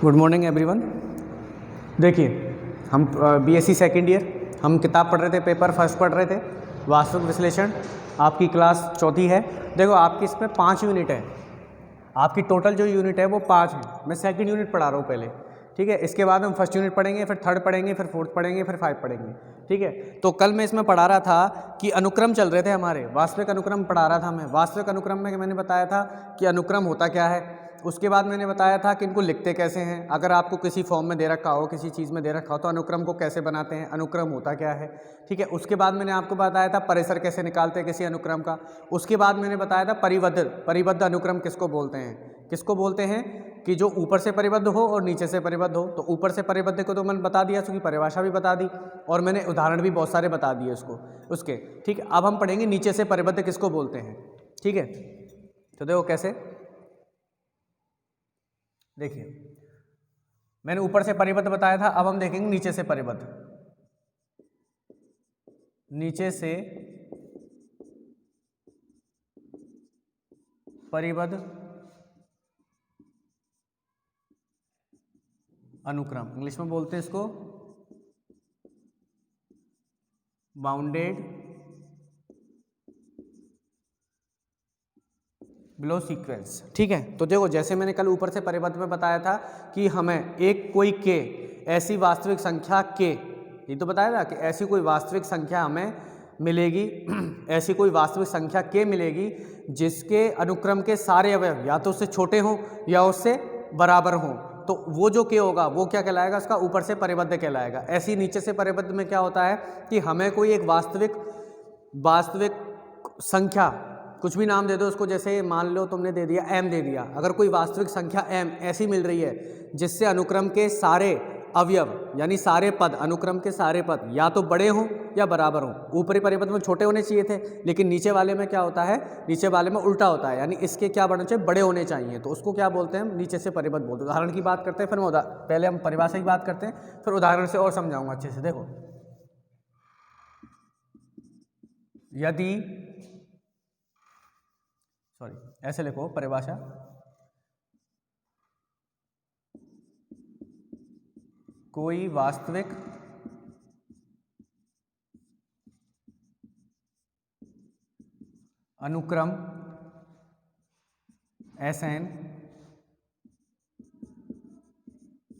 Good morning everyone. देखिए हम BSc second year हम किताब पढ़ रहे थे, पेपर फर्स्ट पढ़ रहे थे, वास्तविक विश्लेषण। आपकी क्लास चौथी है। देखो आपकी इसमें 5 यूनिट है, आपकी टोटल जो यूनिट है वो 5 है। मैं सेकंड यूनिट पढ़ा रहा हूँ पहले, ठीक है। इसके बाद हम फर्स्ट यूनिट पढ़ेंगे, फिर थर्ड पढ़ेंगे, फिर फोर्थ पढ़ेंगे, फिर 5 पढ़ेंगे, ठीक है। तो कल मैं इसमें पढ़ा रहा था कि अनुक्रम चल रहे थे हमारे, वास्तविक अनुक्रम पढ़ा रहा था मैं। वास्तविक अनुक्रम में मैंने बताया था कि अनुक्रम होता क्या है। उसके बाद मैंने बताया था कि इनको लिखते कैसे हैं। अगर आपको किसी फॉर्म में दे रखा हो, किसी चीज़ में दे रखा हो, तो अनुक्रम को कैसे बनाते हैं, अनुक्रम होता क्या है, ठीक है। उसके बाद मैंने आपको बताया था परिसर कैसे निकालते हैं किसी अनुक्रम का। उसके बाद मैंने बताया था परिबद्ध अनुक्रम किसको बोलते हैं। किसको बोलते हैं कि जो ऊपर से परिबद्ध हो और नीचे से परिबद्ध हो। तो ऊपर से परिबद्ध को तो मैंने बता दिया, उसकी परिभाषा भी बता दी और मैंने उदाहरण भी बहुत सारे बता दिए उसके, ठीक है। अब हम पढ़ेंगे नीचे से परिबद्ध किसको बोलते हैं, ठीक है। तो देखो कैसे, देखिए मैंने ऊपर से परिबद्ध बताया था, अब हम देखेंगे नीचे से परिबद्ध। नीचे से परिबद्ध अनुक्रम, इंग्लिश में बोलते हैं इसको बाउंडेड बिलो सीक्वेंस, ठीक है। तो देखो जैसे मैंने कल ऊपर से परिबद्ध में बताया था कि हमें एक कोई के ऐसी वास्तविक संख्या के, ये तो बताया था कि ऐसी कोई वास्तविक संख्या हमें मिलेगी ऐसी कोई वास्तविक संख्या के मिलेगी जिसके अनुक्रम के सारे अवयव या तो उससे छोटे हों या उससे बराबर हों। तो वो जो के होगा वो क्या कहलाएगा, उसका ऊपर से परिबद्ध कहलाएगा। ऐसी नीचे से परिबद्ध में क्या होता है कि हमें कोई एक वास्तविक संख्या, कुछ भी नाम दे दो उसको, जैसे मान लो तुमने दे दिया m दे दिया। अगर कोई वास्तविक संख्या m ऐसी मिल रही है जिससे अनुक्रम के सारे अवयव यानी सारे पद, अनुक्रम के सारे पद या तो बड़े हों या बराबर हों। ऊपरी परिबद्ध में छोटे होने चाहिए थे, लेकिन नीचे वाले में क्या होता है, नीचे वाले में उल्टा होता है, यानी इसके क्या बनने चाहिए, बड़े होने चाहिए। तो उसको क्या बोलते हैं, हम नीचे से परिबद्ध बोलते हैं। उदाहरण की बात करते हैं, फिर मैं पहले हम परिभाषा की बात करते हैं, फिर उदाहरण से और समझाऊंगा अच्छे से। देखो यदि ऐसे लिखो परिभाषा, कोई वास्तविक अनुक्रम Sn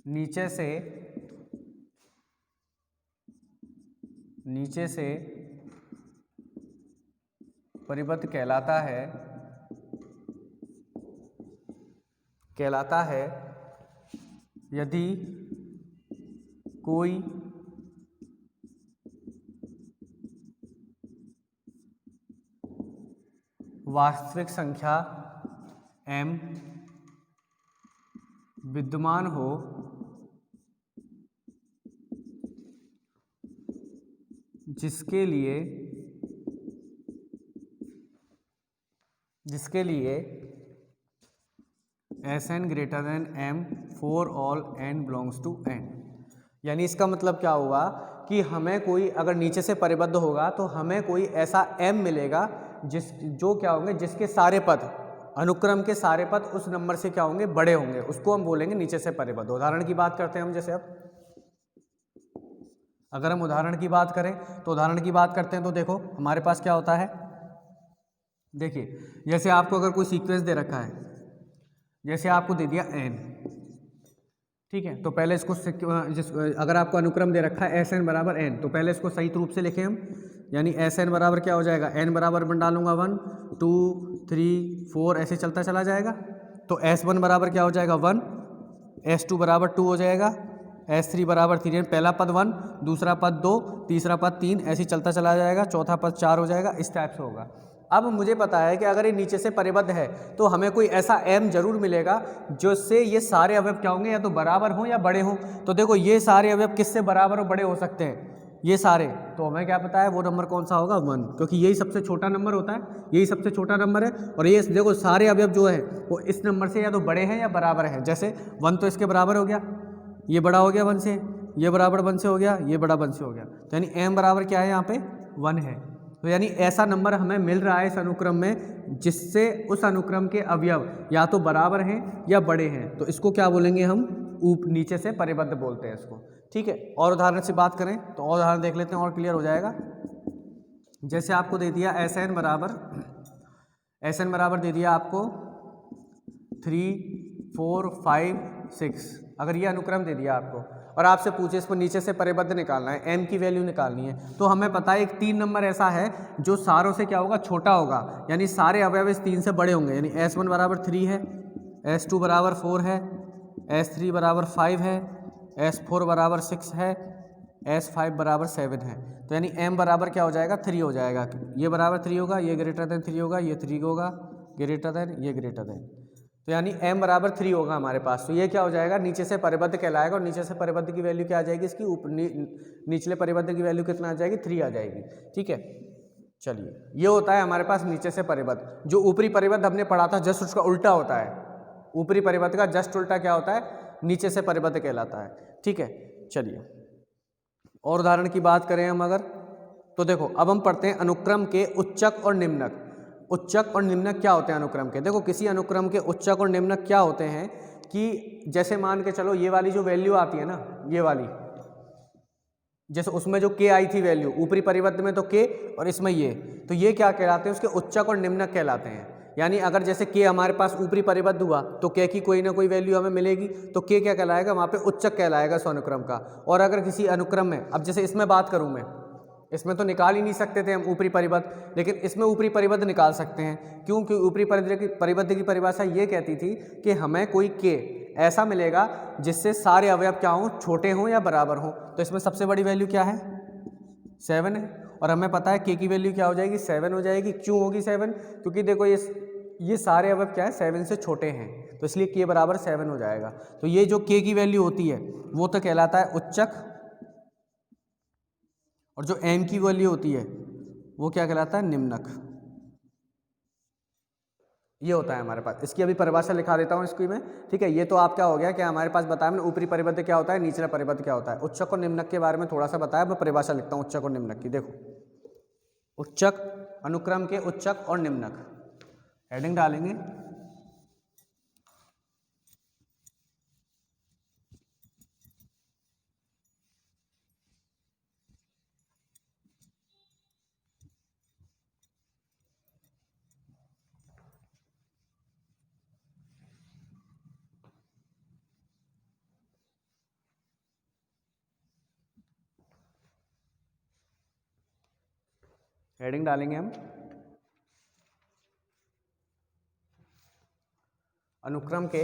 नीचे से परिबद्ध कहलाता है यदि कोई वास्तविक संख्या m विद्यमान हो जिसके लिए Sn greater than m for all n belongs to n। यानी इसका मतलब क्या होगा कि हमें कोई अगर नीचे से परिबद्ध होगा तो हमें कोई ऐसा m मिलेगा जो क्या होंगे, जिसके सारे पद, अनुक्रम के सारे पद उस नंबर से क्या होंगे, बड़े होंगे। उसको हम बोलेंगे नीचे से परिबद्ध। उदाहरण की बात करते हैं हम, जैसे अब अगर हम उदाहरण की बात करें तो उदाहरण की बात करते हैं तो देखो हमारे पास क्या होता है। देखिए जैसे आपको अगर कोई सीक्वेंस दे रखा है, जैसे आपको दे दिया n, ठीक है। तो पहले इसको अगर आपको अनुक्रम दे रखा है Sn बराबर n, तो पहले इसको सही रूप से लिखें हम। यानी Sn बराबर क्या हो जाएगा, n बराबर बन डालूंगा 1 2 3 4 ऐसे चलता चला जाएगा। तो S1 बराबर क्या हो जाएगा 1, S2 बराबर 2 हो जाएगा, S3 बराबर 3, पहला पद 1, दूसरा पद 2, तीसरा पद 3, ऐसे चलता चला जाएगा, चौथा पद 4 हो जाएगा। इस टाइप से होगा। अब मुझे पता है कि अगर ये नीचे से परिबद्ध है तो हमें कोई ऐसा m जरूर मिलेगा जिससे ये सारे अवयव क्या होंगे, या तो बराबर हों या बड़े हों। तो देखो ये सारे अवयव किससे बराबर और बड़े हो सकते हैं, ये सारे। तो हमें क्या पता है वो नंबर कौन सा होगा, 1, क्योंकि यही सबसे छोटा नंबर होता है, यही सबसे छोटा नंबर है। और ये देखो सारे अवयव जो है वो इस नंबर से या तो बड़े हैं या बराबर हैं। जैसे 1 तो इसके बराबर हो गया, ये बड़ा हो गया 1 से, ये बराबर 1 से हो गया, ये बड़ा 1 से हो गया। तो यानी m बराबर क्या है यहाँ पे 1 है। तो यानी ऐसा नंबर हमें मिल रहा है इस अनुक्रम में जिससे उस अनुक्रम के अवयव या तो बराबर हैं या बड़े हैं। तो इसको क्या बोलेंगे हम, नीचे से परिबद्ध बोलते हैं इसको। ठीक है, और उदाहरण से बात करें तो और उदाहरण देख लेते हैं और क्लियर हो जाएगा। जैसे आपको दे दिया SN बराबर दे दिया आपको 3 4 5 6, अगर ये अनुक्रम दे दिया आपको और आपसे पूछे इसको नीचे से परिबद्ध निकालना है, m की वैल्यू निकालनी है, तो हमें पता है एक 3 नंबर ऐसा है जो सारों से क्या होगा, छोटा होगा, यानी सारे अवयव इस 3 से बड़े होंगे, यानी S1 बराबर 3 है, S2 बराबर 4 है, S3 बराबर 5 है, S4 बराबर 6 है, S5 बराबर 7 है। तो यानी m बराबर क्या हो जाएगा, 3 हो जाएगा। ये बराबर 3 होगा, ये ग्रेटर देन 3 होगा, ये 3 होगा ग्रेटर देन, ये ग्रेटर देन, तो यानी m बराबर 3 होगा हमारे पास। तो ये क्या हो जाएगा, नीचे से परिबद्ध कहलाएगा, और नीचे से परिबद्ध की वैल्यू क्या आ जाएगी, इसकी निचले परिबद्ध की वैल्यू कितना आ जाएगी, 3 आ जाएगी। ठीक है, चलिए ये होता है हमारे पास नीचे से परिबद्ध। जो ऊपरी परिबद्ध हमने पढ़ा था जस्ट उसका उल्टा होता है, ऊपरी परिबद्ध का जस्ट उल्टा क्या होता है, नीचे से परिबद्ध कहलाता है। ठीक है, चलिए और उदाहरण की बात करें हम अगर, तो देखो अब हम पढ़ते हैं अनुक्रम के उच्चक और निम्नक। उच्चक और निम्नक क्या होते हैं अनुक्रम के, देखो किसी अनुक्रम के उच्चक और निम्नक क्या होते हैं कि जैसे मान के चलो ये वाली जो वैल्यू आती है ना, ये वाली, जैसे उसमें जो k आई थी वैल्यू ऊपरी परिबद्ध में, तो k और इसमें ये, तो ये क्या कहलाते हैं, उसके उच्चक और निम्नक कहलाते हैं। यानी अगर जैसे k हमारे पास ऊपरी परिबद्ध हुआ तो k की कोई ना कोई वैल्यू हमें मिलेगी, तो k क्या कहलाएगा, वहाँ पे उच्चक कहलाएगा उस अनुक्रम का। और अगर किसी अनुक्रम में, अब जैसे इसमें बात करूँ मैं, इसमें तो निकाल ही नहीं सकते थे हम ऊपरी परिबद्ध, लेकिन इसमें ऊपरी परिबद्ध निकाल सकते हैं। क्यों, क्योंकि ऊपरी परिबद्ध की परिभाषा ये कहती थी कि हमें कोई k ऐसा मिलेगा जिससे सारे अवयव क्या हों, छोटे हों या बराबर हों। तो इसमें सबसे बड़ी वैल्यू क्या है, 7 है, और हमें पता है k की वैल्यू क्या हो जाएगी, 7 हो जाएगी। क्यों होगी 7, क्योंकि देखो ये सारे अवयव क्या है, 7 से छोटे हैं, तो इसलिए k बराबर 7 हो जाएगा। तो ये जो k की वैल्यू होती है वो तो कहलाता है उच्चक, और जो m की वैल्यू होती है वो क्या कहलाता है, निम्नक। ये होता है हमारे पास। इसकी अभी परिभाषा लिखा देता हूँ इसकी मैं। ठीक है, ये तो आप क्या हो गया कि हमारे पास बताया मैंने ऊपरी परिबद्ध क्या होता है, निचला परिबद्ध क्या होता है। उच्चक और निम्नक के बारे में थोड़ा सा बताया, मैं परिभाषा लिखता हूँ उच्चक और निम्नक की। देखो उच्चक, अनुक्रम के उच्चक और निम्नक, हेडिंग डालेंगे। हेडिंग डालेंगे हम अनुक्रम के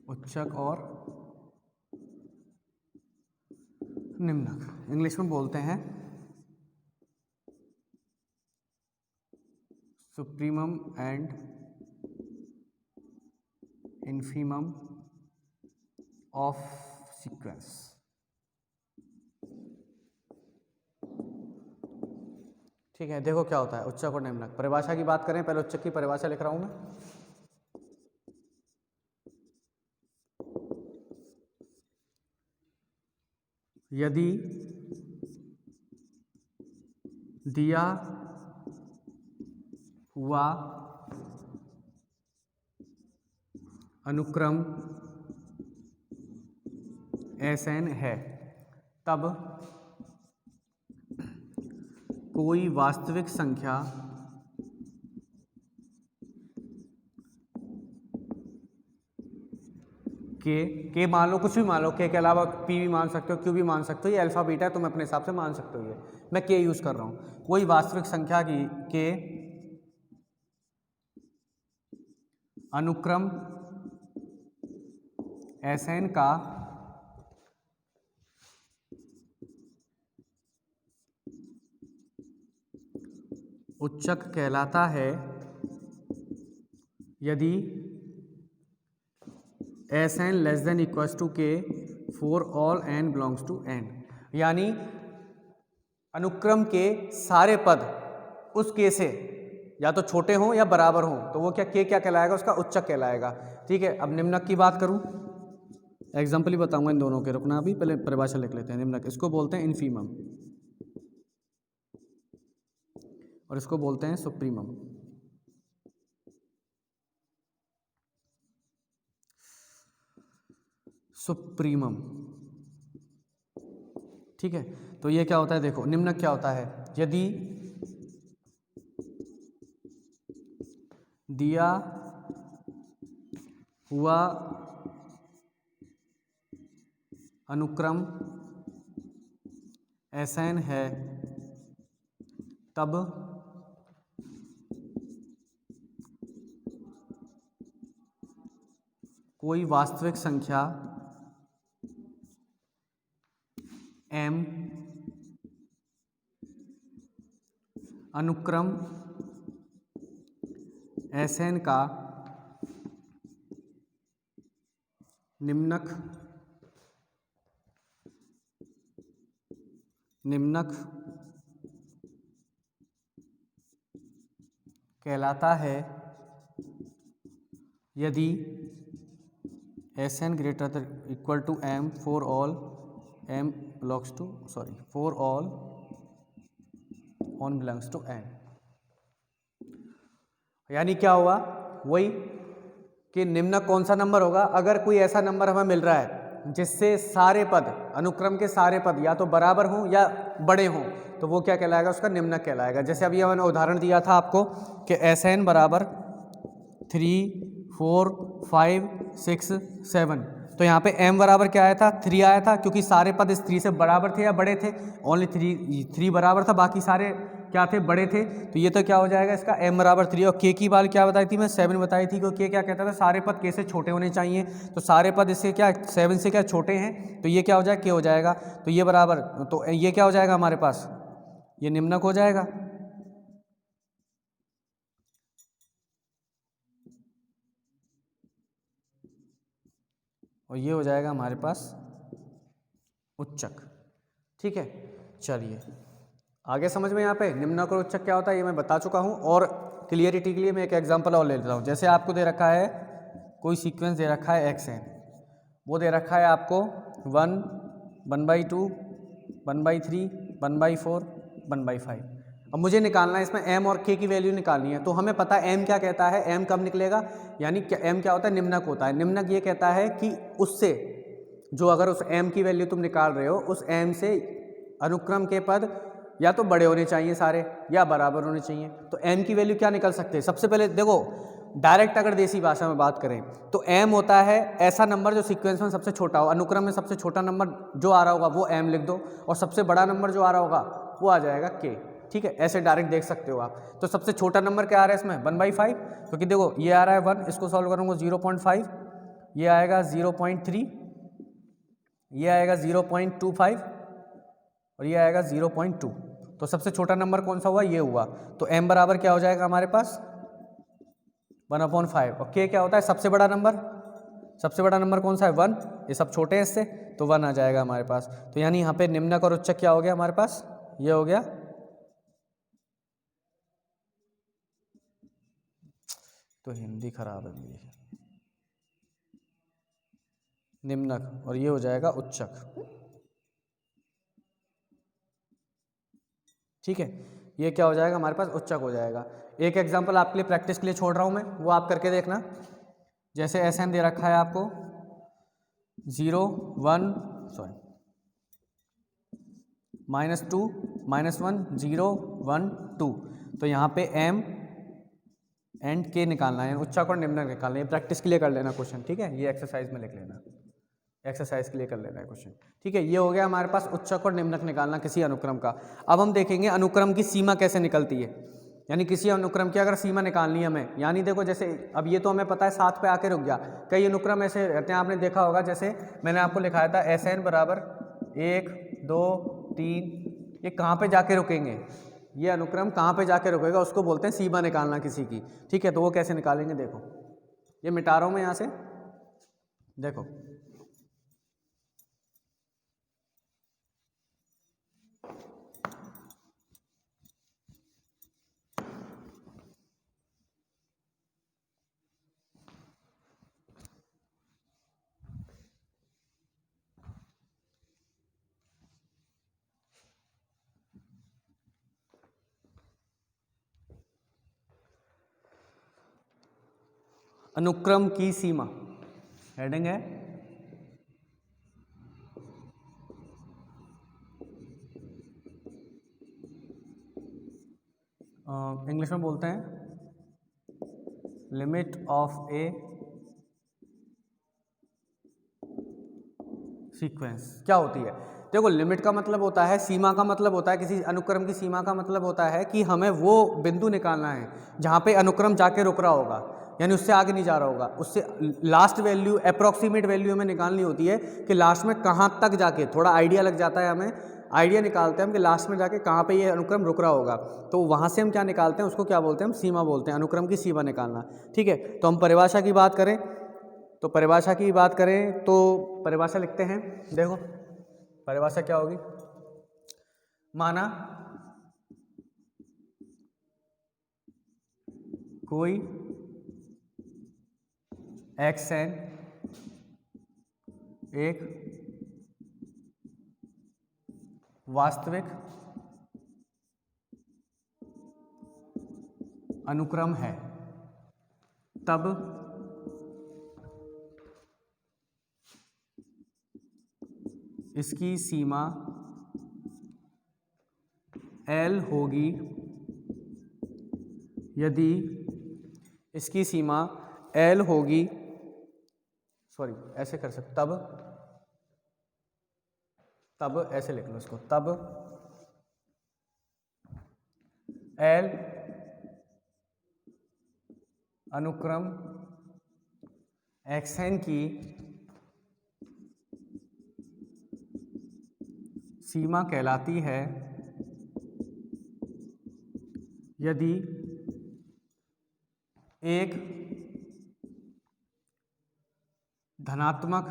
उच्चक और निम्नक, इंग्लिश में बोलते हैं supremum and infimum of sequence. ठीक है, देखो क्या होता है उच्चक और निम्नक। परिभाषा की बात करें, पहले उच्चक की परिभाषा लिख रहा हूं मैं। यदि दिया हुआ अनुक्रम SN है, तब कोई वास्तविक संख्या के मान लो, कुछ भी मान लो, के अलावा p भी मान सकते हो, q भी मान सकते हो, ये अल्फा बीटा है, तुम अपने हिसाब से मान सकते हो। ये मैं k यूज कर रहा हूं। कोई वास्तविक संख्या की के अनुक्रम SN का उच्चक कहलाता है यदि SN less than equals to k for all n belongs to n। यानी अनुक्रम के सारे पद उस k से या तो छोटे हों या बराबर हों, तो वो क्या k क्या कहलाएगा, उसका उच्चक कहलाएगा। ठीक है, अब निम्नक की बात करूं, एग्जाम्पल ही बताऊंगा इन दोनों के, रुकना अभी पहले परिभाषा लिख लेते हैं। निम्नक इसको बोलते हैं इन्फीमम। और इसको बोलते हैं सुप्रीमम। सुप्रीमम, ठीक है। तो ये क्या होता है, देखो निम्नक क्या होता है, यदि दिया हुआ अनुक्रम एसएन है तब कोई वास्तविक संख्या m अनुक्रम Sn का निम्नक कहलाता है यदि Sn greater than equal to m for all m belongs to for all on belongs to n। यानी क्या हुआ, वही कि निम्नक कौन सा नंबर होगा, अगर कोई ऐसा नंबर हमें मिल रहा है जिससे सारे पद, अनुक्रम के सारे पद या तो बराबर हों या बड़े हों, तो वो क्या कहलाएगा, उसका निम्नक कहलाएगा। जैसे अभी मैंने उदाहरण दिया था आपको कि Sn बराबर 3, 4, 5, 6, 7, तो यहाँ पे m बराबर क्या आया था, 3 आया था, क्योंकि सारे पद इस 3 से बराबर थे या बड़े थे, ओनली 3 बराबर था, बाकी सारे क्या थे, बड़े थे। तो ये तो क्या हो जाएगा इसका m बराबर 3। और k की बात क्या बताई थी मैं, 7 बताई थी, क्योंकि k क्या कहता था, सारे पद k से छोटे होने चाहिए, तो सारे पद इससे क्या 7 से क्या छोटे हैं, तो ये क्या हो जाएगा, k हो जाएगा। तो ये बराबर, तो ये क्या हो जाएगा हमारे पास, ये निम्नक हो जाएगा। और ये हो जाएगा हमारे पास उच्चक, ठीक है। चलिए आगे समझ में, यहाँ पे निम्नक और उच्चक क्या होता है ये मैं बता चुका हूँ, और क्लियरिटी के लिए मैं एक एग्जांपल और ले लेता हूँ। जैसे आपको दे रखा है कोई सीक्वेंस दे रखा है xn, वो दे रखा है आपको 1, 1/2, 1/3, 1/4, 1/5। अब मुझे निकालना है इसमें m और k की वैल्यू निकालनी है। तो हमें पता है m क्या कहता है, m कब निकलेगा, यानी m क्या होता है, निम्नक होता है। निम्नक ये कहता है कि उससे जो, अगर उस m की वैल्यू तुम निकाल रहे हो, उस m से अनुक्रम के पद या तो बड़े होने चाहिए सारे या बराबर होने चाहिए। तो m की वैल्यू क्या निकल सकते हैं, सबसे पहले देखो डायरेक्ट अगर देसी भाषा में बात करें तो m होता है ऐसा नंबर जो सीक्वेंस में सबसे छोटा हो, अनुक्रम में सबसे छोटा नंबर जो आ रहा होगा वो m लिख दो, और सबसे बड़ा नंबर जो आ रहा होगा वो आ जाएगा k, ठीक है। ऐसे डायरेक्ट देख सकते हो आप। तो सबसे छोटा नंबर क्या आ रहा है इसमें, 1/5, क्योंकि देखो ये आ रहा है 1, इसको सॉल्व करूँगा 0.5, ये आएगा 0.3, ये आएगा 0.25 और ये आएगा 0.2। तो सबसे छोटा नंबर कौन सा हुआ, ये हुआ। तो m बराबर क्या हो जाएगा हमारे पास 1/5, और k क्या होता है सबसे बड़ा नंबर, सबसे बड़ा नंबर कौन सा है 1, ये सब छोटे हैं इससे, तो 1 आ जाएगा हमारे पास। तो यानी यहाँ पे निम्नक और उच्चक क्या हो गया हमारे पास, ये हो गया, तो हिंदी खराब है मेरी, निम्नक, और ये हो जाएगा उच्चक, ठीक है। ये क्या हो जाएगा हमारे पास, उच्चक हो जाएगा। एक एग्जांपल आपके लिए प्रैक्टिस के लिए छोड़ रहा हूँ मैं, वो आप करके देखना। जैसे Sn दे रखा है आपको 0, 1, -2, -1, 0, 1, 2। तो यहाँ पे m एंड k निकालना है, उच्चक और निम्नक निकालना है। प्रैक्टिस के लिए कर लेना क्वेश्चन, ठीक है, ये एक्सरसाइज में लिख लेना, एक्सरसाइज के लिए कर लेना है क्वेश्चन, ठीक है। ये हो गया हमारे पास उच्चक और निम्नक निकालना किसी अनुक्रम का। अब हम देखेंगे अनुक्रम की सीमा कैसे निकलती है, यानी किसी अनुक्रम की अगर सीमा निकालनी है हमें, यानी देखो जैसे अब ये तो हमें पता है 7 पे आके रुक गया, कई अनुक्रम ऐसे रहते हैं, आपने देखा होगा, जैसे मैंने आपको लिखाया था Sn बराबर 1, 2, 3, ये कहाँ पे जाके रुकेंगे, ये अनुक्रम कहाँ पे जाके रुकेगा, उसको बोलते हैं सीमा निकालना किसी की, ठीक है। तो वो कैसे निकालेंगे, देखो ये मिटा रहा हूँ मैं यहाँ से, देखो अनुक्रम की सीमा, हेडिंग है इंग्लिश में बोलते हैं लिमिट ऑफ ए सीक्वेंस। क्या होती है? देखो, लिमिट का मतलब होता है, सीमा का मतलब होता है, किसी अनुक्रम की सीमा का मतलब होता है कि हमें वो बिंदु निकालना है जहाँ पे अनुक्रम जाके रुक रहा होगा, यानी उससे आगे नहीं जा रहा होगा। उससे लास्ट वैल्यू, अप्रॉक्सीमेट वैल्यू हमें निकालनी होती है कि लास्ट में कहाँ तक जाके, थोड़ा आइडिया लग जाता है, हमें आइडिया निकालते हैं हम कि लास्ट में जाके कहाँ पे ये अनुक्रम रुक रहा होगा। तो वहाँ से हम क्या निकालते हैं, उसको क्या बोलते हैं, हम सीमा बोलते हैं, अनुक्रम की सीमा निकालना। ठीक है, तो हम परिभाषा की बात करें तो परिभाषा लिखते हैं। देखो, परिभाषा क्या होगी? माना कोई xn एक वास्तविक अनुक्रम है, तब इसकी सीमा L होगी यदि इसकी सीमा L होगी, सॉरी ऐसे कर सकते, तब ऐसे लिख लो इसको, तब L अनुक्रम xn की सीमा कहलाती है यदि एक धनात्मक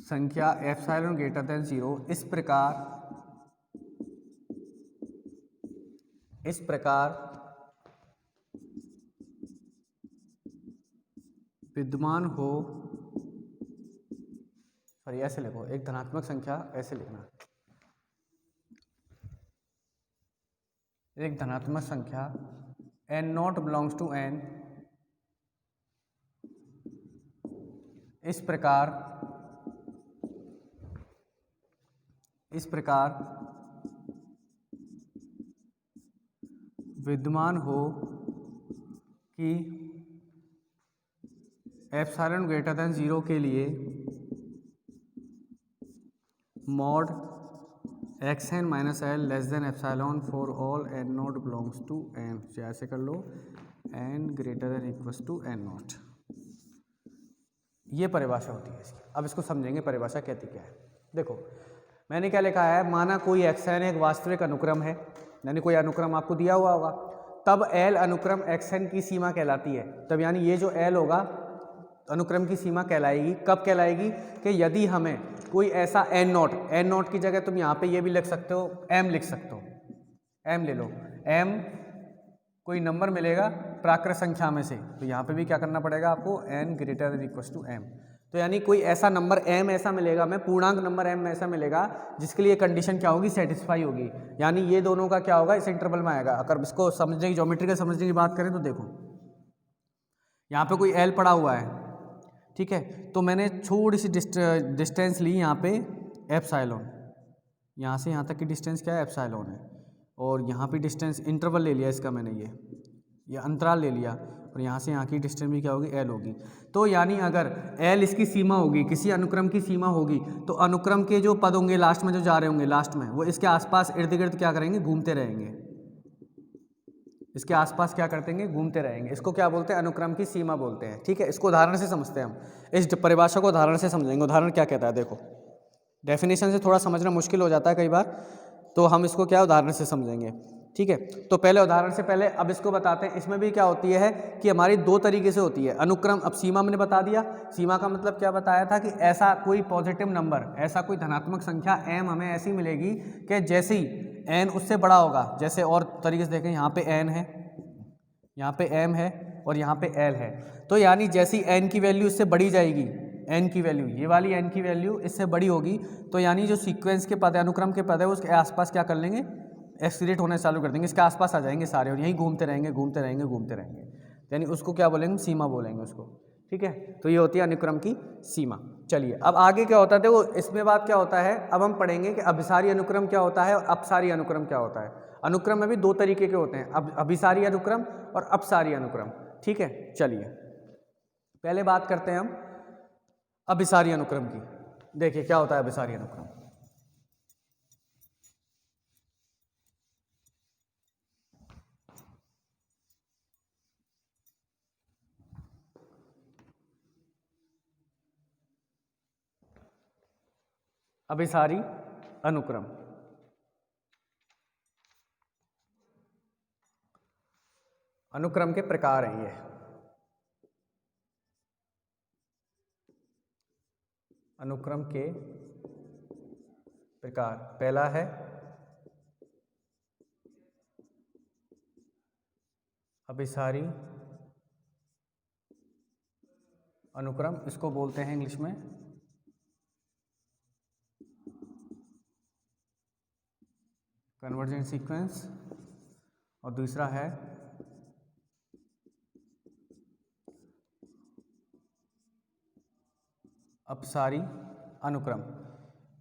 संख्या एप्सिलॉन ग्रेटर देन 0 इस प्रकार विद्यमान हो, सॉरी ऐसे लिखो, एक धनात्मक संख्या ऐसे लिखना, एक धनात्मक संख्या n not belongs to n इस प्रकार विद्यमान हो कि एप्सिलॉन ग्रेटर देन 0 के लिए mod xn minus L less than epsilon for all n not belongs to n, ऐसे कर लो, n greater than equals to n not. ये परिभाषा होती है इसकी। अब इसको समझेंगे परिभाषा कहती क्या है। देखो, मैंने क्या लिखा है, माना कोई xn एक वास्तविक अनुक्रम है, यानी कोई अनुक्रम आपको दिया हुआ होगा, तब L अनुक्रम xn की सीमा कहलाती है। तब यानी ये जो L होगा अनुक्रम की सीमा कहलाएगी। कब कहलाएगी? कि यदि हमें कोई ऐसा n नॉट की जगह तुम यहाँ पे ये भी लिख सकते हो, m लिख सकते हो, m ले लो, m कोई नंबर मिलेगा प्राकृत संख्या में से, तो यहाँ पे भी क्या करना पड़ेगा आपको, n greater than equals to m। तो यानी कोई ऐसा नंबर m ऐसा मिलेगा, मैं पूर्णांक नंबर m ऐसा मिलेगा जिसके लिए कंडीशन क्या होगी, सेटिस्फाई होगी, यानी ये दोनों का क्या होगा, इस इंटरवल में आएगा। अगर इसको समझने की, ज्योमेट्री समझने की बात करें तो देखो, यहाँ पे कोई l पड़ा हुआ है, ठीक है, तो मैंने थोड़ी सी डिस्टेंस ली यहाँ पे एप्सिलॉन, यहाँ से यहाँ तक की डिस्टेंस क्या है, एप्सिलॉन है, और यहाँ पे डिस्टेंस इंटरवल ले लिया इसका मैंने, ये अंतराल ले लिया, और यहाँ से यहाँ की डिस्टेंस भी क्या होगी, L होगी। तो यानी अगर L इसकी सीमा होगी, किसी अनुक्रम की सीमा होगी, तो अनुक्रम के जो पद होंगे लास्ट में, जो जा रहे होंगे लास्ट में, वो इसके आसपास इर्द गिर्द क्या करेंगे, घूमते रहेंगे, इसके आसपास क्या करते हैं, घूमते रहेंगे। इसको क्या बोलते हैं, अनुक्रम की सीमा बोलते हैं। ठीक है, इसको उदाहरण से समझते हैं हम, इस परिभाषा को उदाहरण से समझेंगे। उदाहरण क्या कहता है, देखो, डेफिनेशन से थोड़ा समझना मुश्किल हो जाता है कई बार, तो हम इसको क्या उदाहरण से समझेंगे। ठीक है, तो पहले उदाहरण से पहले अब इसको बताते हैं। इसमें भी क्या होती है कि हमारी दो तरीके से होती है अनुक्रम। अब सीमा मैंने बता दिया, सीमा का मतलब क्या बताया था कि ऐसा कोई पॉजिटिव नंबर, ऐसा कोई धनात्मक संख्या m हमें ऐसी मिलेगी कि जैसे ही n उससे बड़ा होगा, जैसे और तरीके से देखें, यहाँ पे n है, यहाँ पे m है और यहाँ पे l है, तो यानी जैसी n की वैल्यू इससे बढ़ी जाएगी, n की वैल्यू, ये वाली n की वैल्यू इससे बड़ी होगी, तो यानी जो सीक्वेंस के पद है, अनुक्रम के पद है, उसके आसपास क्या कर लेंगे, एक्सीलरेट होना चालू कर देंगे, इसके आसपास आ जाएंगे सारे और यहीं घूमते रहेंगे घूमते रहेंगे घूमते रहेंगे, यानी उसको क्या बोलेंगे, सीमा बोलेंगे उसको। ठीक है, तो ये होती है अनुक्रम की सीमा। चलिए अब आगे क्या होता है, देखो इसमें बात क्या होता है, अब हम पढ़ेंगे कि अभिसारी अनुक्रम क्या होता है और अपसारी अनुक्रम क्या होता है। अनुक्रम में भी दो तरीके के होते हैं, अभिसारी अनुक्रम और अपसारी अनुक्रम। ठीक है, चलिए पहले बात करते हैं हम अभिसारी अनुक्रम की। देखिए क्या होता है अभिसारी अनुक्रम। अभिसारी अनुक्रम, अनुक्रम के प्रकार हैं ये। अनुक्रम के प्रकार, पहला है अभिसारी अनुक्रम, इसको बोलते हैं इंग्लिश में कन्वर्जेंट सीक्वेंस, और दूसरा है अपसारी अनुक्रम,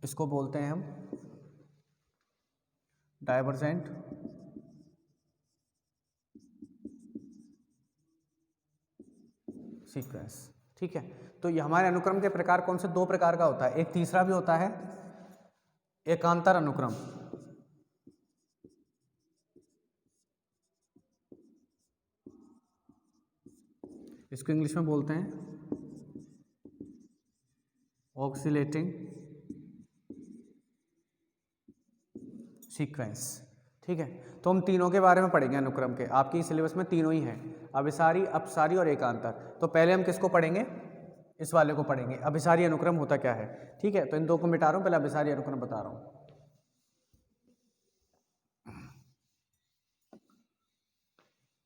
इसको बोलते हैं हम डाइवर्जेंट सीक्वेंस। ठीक है, तो ये हमारे अनुक्रम के प्रकार कौन से, दो प्रकार का होता है, एक तीसरा भी होता है एकांतर अनुक्रम। इसको इंग्लिश में बोलते हैं ऑक्सीलेटिंग सीक्वेंस। ठीक है, तो हम तीनों के बारे में पढ़ेंगे अनुक्रम के, आपकी सिलेबस में तीनों ही हैं, अभिसारी, अपसारी और एकांतर। तो पहले हम किसको पढ़ेंगे, इस वाले को पढ़ेंगे, अभिसारी अनुक्रम होता क्या है। ठीक है, तो इन दो को मिटा रहा हूं, पहले अभिसारी अनुक्रम बता रहा हूं।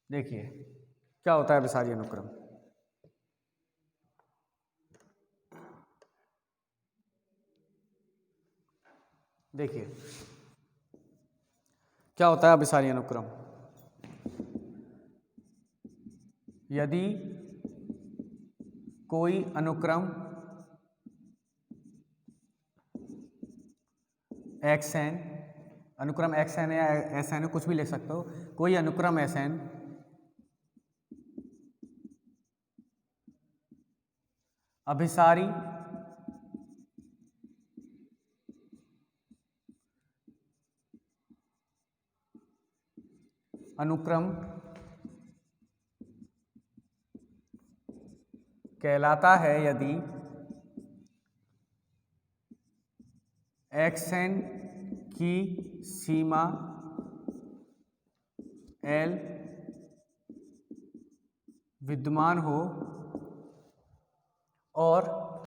देखिए क्या होता है अभिसारी अनुक्रम। देखिए क्या होता है अभिसारी अनुक्रम, यदि कोई अनुक्रम एक्स एन, अनुक्रम एक्स एन या एस एन कुछ भी ले सकते हो, कोई अनुक्रम एस एन अभिसारी अनुक्रम कहलाता है यदि एक्स एन की सीमा एल विद्यमान हो और